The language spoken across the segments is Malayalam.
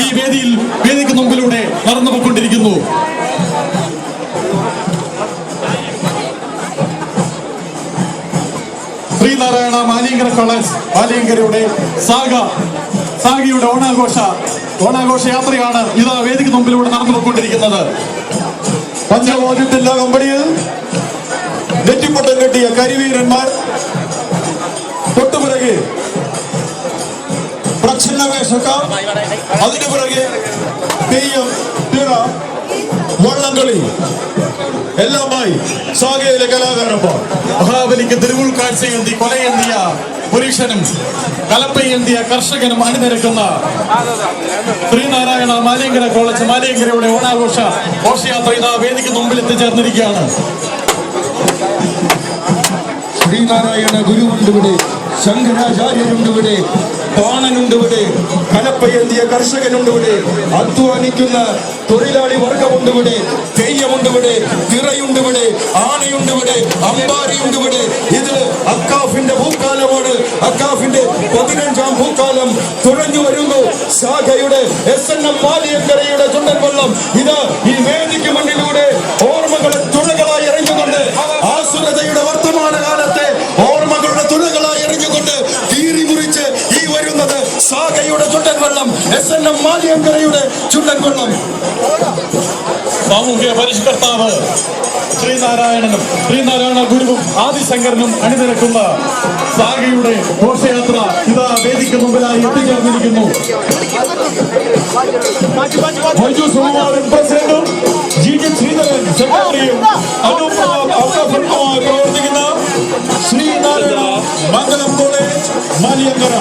ഈ വേദിക്ക് മുമ്പിലൂടെ നടന്നു പോയിക്കൊണ്ടിരിക്കുന്നു. ശ്രീനാരായണ മാലിയങ്കര കോളേജ് മാലിയങ്കരയുടെ സാഗയുടെ ഓണാഘോഷ യാത്രയാണ് ഇതാ വേദിക്ക് മുമ്പിലൂടെ നടന്നു പോയിക്കൊണ്ടിരിക്കുന്നത്. പഞ്ചവാദ്യത്തില്ല കമ്പനിയിൽ നെറ്റിപ്പൊട്ടം കെട്ടിയ കരിവീരന്മാർ, തൊട്ടുപിറകെ പ്രച്ഛന്ന വേഷക്കാർ, അതിനു പിറകെ തെയ്യം, തിറ, വള്ളംകളി എല്ലാമായി സാഗയിലെ കലാകാരന്മാർ. മഹാബലിക്ക് തിരുവുൾക്കാഴ്ചയേന്തി കൊലയേന്തിയ പുരുഷനും കലപ്പയേന്തിയ കർഷകനും അണിനിരക്കുന്ന ശ്രീനാരായണ മാലിയങ്കര കോളേജ് മാലിയങ്കരയുടെ ഘോഷയാത്ര ഇതാ വേദിക്ക് മുമ്പിൽ എത്തിച്ചേർന്നിരിക്കുകയാണ്. ശ്രീനാരായണ ഗുരുവുണ്ടിവിടെ, ശങ്കരാചാര്യരുണ്ടിവിടെ, പാണനുണ്ടിവിടെ, കലപ്പയേന്തിയ കർഷകനുണ്ടിവിടെ, അധ്വാനിക്കുന്ന തൊഴിലാളി വർഗമുണ്ടിവിടെ, തെയ്യമുണ്ടിവിടെ, തിറയുണ്ടിവിടെ, ആനയുണ്ടിവിടെ, അമ്പാരിയുണ്ടിവിടെ. ഇത് അക്കാഫിന്റെ ഭൂക്കാലമാണ്. അക്കാഫിന്റെ 15ാം ഭൂക്കാലം തുഴഞ്ഞു വരുന്നു. ശാഖയുടെ SNM മാലിയങ്കരയുടെ ചുണ്ടൻ വെള്ളം ഇത് ഈ വേദിക്ക് മുന്നിലൂടെ ഓർമ്മകളെ തുഴകളായി എറിഞ്ഞുകൊണ്ട്, ആസുരതയുടെ വർത്തമാനകാലത്തെ ഓർമ്മകളുടെ തുഴകളായി എറിഞ്ഞുകൊണ്ട് കീറി മുറിച്ച് ഈ വരുന്നത് സാഗയുടെ ചുണ്ടൻ വെള്ളം, SNM മാലിയങ്കരയുടെ ചുണ്ടൻ വെള്ളം. സാമൂഹ്യ പരിഷ്കർത്താവ് ശ്രീനാരായണ ഗുരുവും ആദിശങ്കരനും അണിനിരക്കുന്ന സാഗയുടെ ഘോഷയാത്ര ഇതാ വേദിക്ക് മുമ്പിലായി എത്തിച്ചേർന്നിരിക്കുന്നു. പ്രസിഡന്റും GK ശ്രീധരൻ സെക്രട്ടറിയും പ്രവർത്തിക്കുന്ന ശ്രീനാരായണ മംഗലം കോളേജ് മാലിയങ്കര.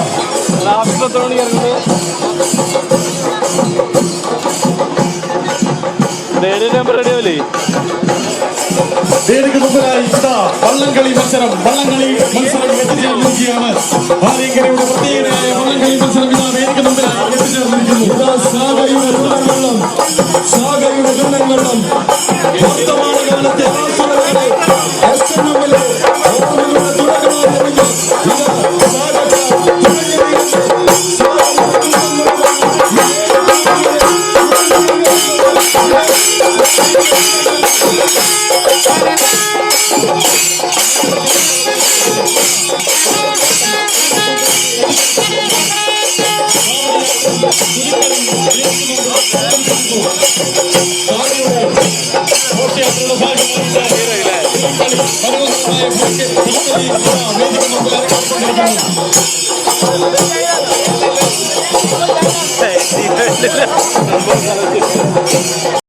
വേദിക്ക് മുമ്പിലായി ഇതാ വള്ളംകളി മത്സരം എത്തിച്ചേർന്നിരിക്കുകയാണ്. മാലിയങ്കരയുടെ പ്രത്യേകതയായ വള്ളംകളി മത്സരം ഇതാ വേദിക്ക് മുമ്പിലായി എത്തിച്ചേർന്നിരിക്കുന്നു. സാഗയുടെ ചുണ്ടൻ വെള്ളം വർത്തമാനകാലത്തെ ആസുരതയുടെ SNMലെ ഓർമ്മകളുടെ തുഴകളായി എറിഞ്ഞു. Hey,